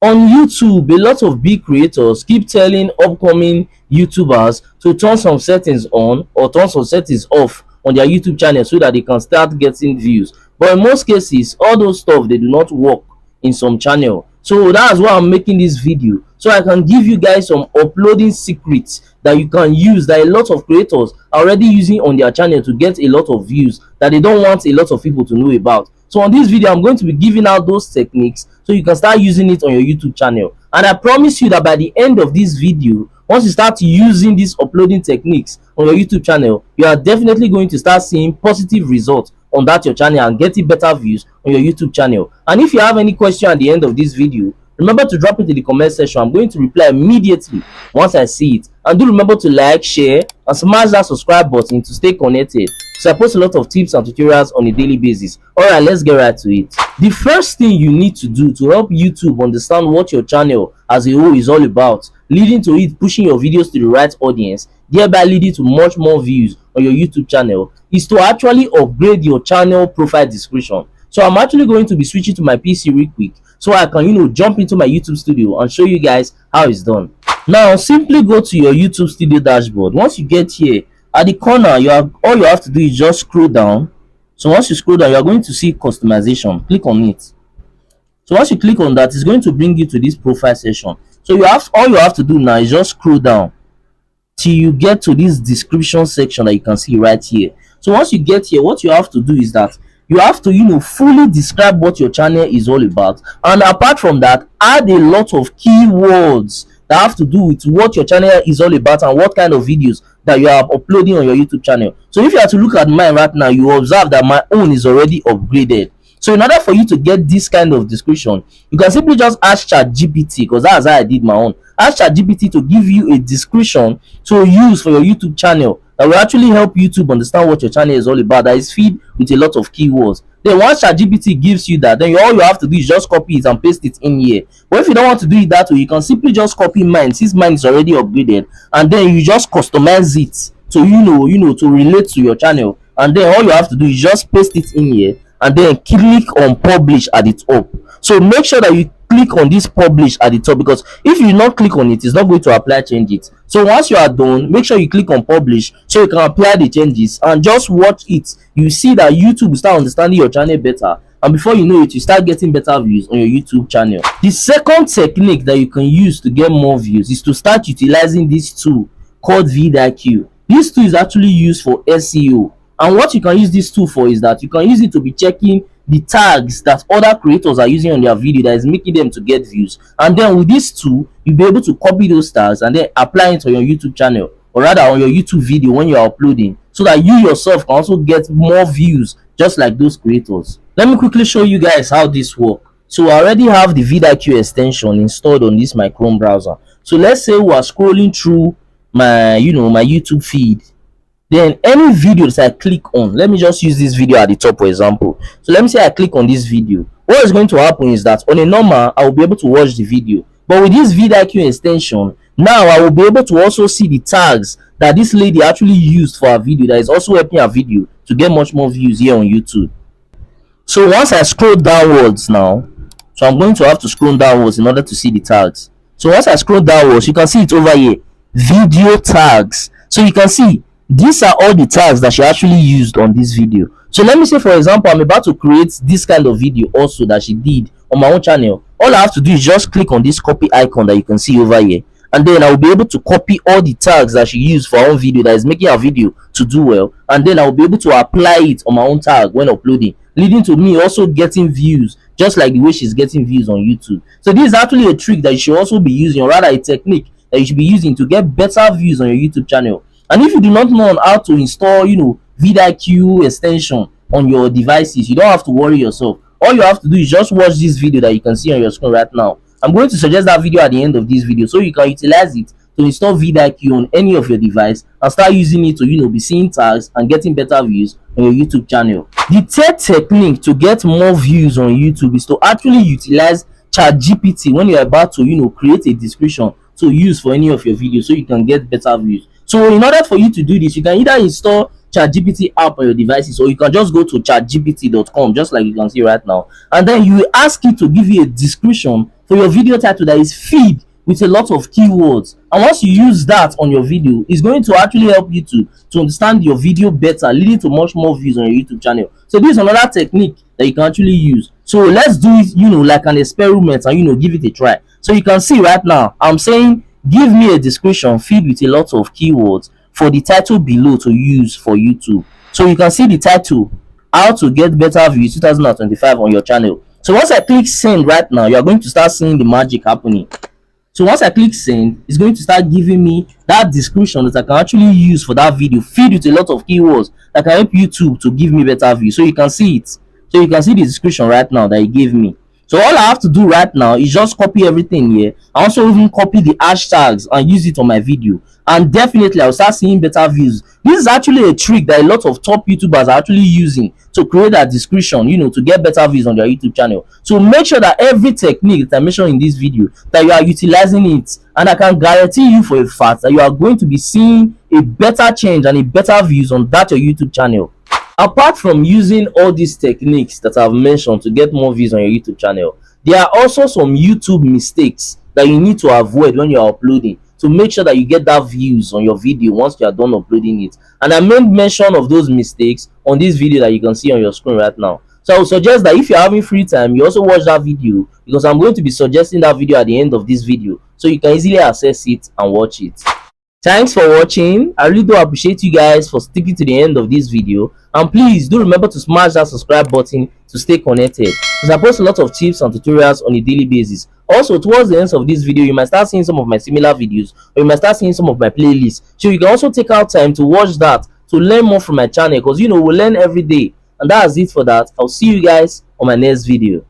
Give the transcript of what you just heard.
On YouTube, a lot of big creators keep telling upcoming YouTubers to turn some settings on or turn some settings off on their YouTube channel so that they can start getting views. But in most cases, all those stuff they do not work in some channel. So that's why I'm making this video, so I can give you guys some uploading secrets that you can use, that a lot of creators are already using on their channel to get a lot of views that they don't want a lot of people to know about. So on this video, I'm going to be giving out those techniques so you can start using it on your YouTube channel. And I promise you that by the end of this video, once you start using these uploading techniques on your YouTube channel, you are definitely going to start seeing positive results on that your channel and getting better views on your YouTube channel. And if you have any question at the end of this video, remember to drop it in the comment section. I'm going to reply immediately once I see it. And do remember to like, share, and smash that subscribe button to stay connected, so I post a lot of tips and tutorials on a daily basis. Alright, let's get right to it. The first thing you need to do to help YouTube understand what your channel as a whole is all about, leading to it pushing your videos to the right audience, thereby leading to much more views on your YouTube channel, is to actually upgrade your channel profile description. So I'm actually going to be switching to my PC real quick so I can jump into my YouTube studio and show you guys how it's done. Now simply go to your YouTube studio dashboard. Once you get here, at the corner all you have to do is just scroll down. So once you scroll down, you are going to see customization. Click on it. So once you click on that, it's going to bring you to this profile section. So all you have to do now is just scroll down till you get to this description section that you can see right here. So once you get here, what you have to do is that you have to fully describe what your channel is all about, and apart from that, add a lot of keywords that have to do with what your channel is all about and what kind of videos that you are uploading on your YouTube channel. So if you are to look at mine right now, you observe that my own is already upgraded. So in order for you to get this kind of description, you can simply just ask ChatGPT, because that's how I did my own. Ask ChatGPT to give you a description to use for your YouTube channel that will actually help YouTube understand what your channel is all about, that is feed with a lot of keywords. Then once ChatGPT gives you that, then all you have to do is just copy it and paste it in here. But if you don't want to do it that way, you can simply just copy mine, since mine is already upgraded, and then you just customize it to to relate to your channel. And then all you have to do is just paste it in here and then click on publish at the top. So make sure that you click on this publish at the top, because if you not click on it, it's not going to apply changes. So once you are done, make sure you click on publish so you can apply the changes and just watch it. You see that YouTube will start understanding your channel better, and before you know it, you start getting better views on your YouTube channel. The second technique that you can use to get more views is to start utilizing this tool called vidIQ. This tool is actually used for SEO, and what you can use this tool for is that you can use it to be checking the tags that other creators are using on their video that is making them to get views. And then with this tool, you'll be able to copy those tags and then apply it on your YouTube channel, or rather on your YouTube video when you are uploading, so that you yourself can also get more views just like those creators. Let me quickly show you guys how this works. So I already have the vidIQ extension installed on this my Chrome browser. So let's say we are scrolling through my my YouTube feed. Then any videos I click on, let me just use this video at the top for example. So let me say I click on this video. What is going to happen is that on a normal, I will be able to watch the video, but with this vidIQ extension, now I will be able to also see the tags that this lady actually used for her video, that is also helping her video to get much more views here on YouTube. So once I scroll downwards now, so I'm going to have to scroll downwards in order to see the tags. So once I scroll downwards, you can see it over here, video tags. So you can see these are all the tags that she actually used on this video. So let me say for example, I'm about to create this kind of video also that she did on my own channel. All I have to do is just click on this copy icon that you can see over here, and then I will be able to copy all the tags that she used for her own video that is making her video to do well, and then I will be able to apply it on my own tag when uploading, leading to me also getting views just like the way she's getting views on YouTube. So this is actually a trick that you should also be using, or rather a technique that you should be using to get better views on your YouTube channel. And if you do not know how to install vidIQ extension on your devices, you don't have to worry yourself. All you have to do is just watch this video that you can see on your screen right now. I'm going to suggest that video at the end of this video so you can utilize it to install vidIQ on any of your device and start using it to be seeing tags and getting better views on your YouTube channel. The third technique to get more views on YouTube is to actually utilize ChatGPT when you're about to create a description to use for any of your videos so you can get better views. So in order for you to do this, you can either install ChatGPT app on your devices, or you can just go to chatgpt.com just like you can see right now, and then you ask it to give you a description for your video title that is feed with a lot of keywords, and once you use that on your video, it's going to actually help you to understand your video better, leading to much more views on your YouTube channel. So this is another technique that you can actually use. So let's do it, like an experiment, and give it a try. So you can see right now I'm saying give me a description filled with a lot of keywords for the title below to use for YouTube. So you can see the title, how to get better views 2025 on your channel. So once I click send right now, you are going to start seeing the magic happening. So once I click send, it's going to start giving me that description that I can actually use for that video, filled with a lot of keywords that can help YouTube to give me better views. So you can see it. So you can see the description right now that it gave me. So all I have to do right now is just copy everything here. I also even copy the hashtags and use it on my video, and definitely I'll start seeing better views. This is actually a trick that a lot of top YouTubers are actually using to create that description, to get better views on their YouTube channel. So make sure that every technique that I mentioned in this video, that you are utilizing it, and I can guarantee you for a fact that you are going to be seeing a better change and a better views on that your YouTube channel. Apart from using all these techniques that I've mentioned to get more views on your YouTube channel, there are also some YouTube mistakes that you need to avoid when you're uploading to make sure that you get that views on your video once you are done uploading it. And I made mention of those mistakes on this video that you can see on your screen right now. So I would suggest that if you're having free time, you also watch that video, because I'm going to be suggesting that video at the end of this video, so you can easily access it and watch it. Thanks for watching. I really do appreciate you guys for sticking to the end of this video, and please do remember to smash that subscribe button to stay connected, because I post a lot of tips and tutorials on a daily basis. Also, towards the end of this video, you might start seeing some of my similar videos, or you might start seeing some of my playlists, so you can also take out time to watch that to learn more from my channel, because we'll learn every day. And that's it for that. I'll see you guys on my next video.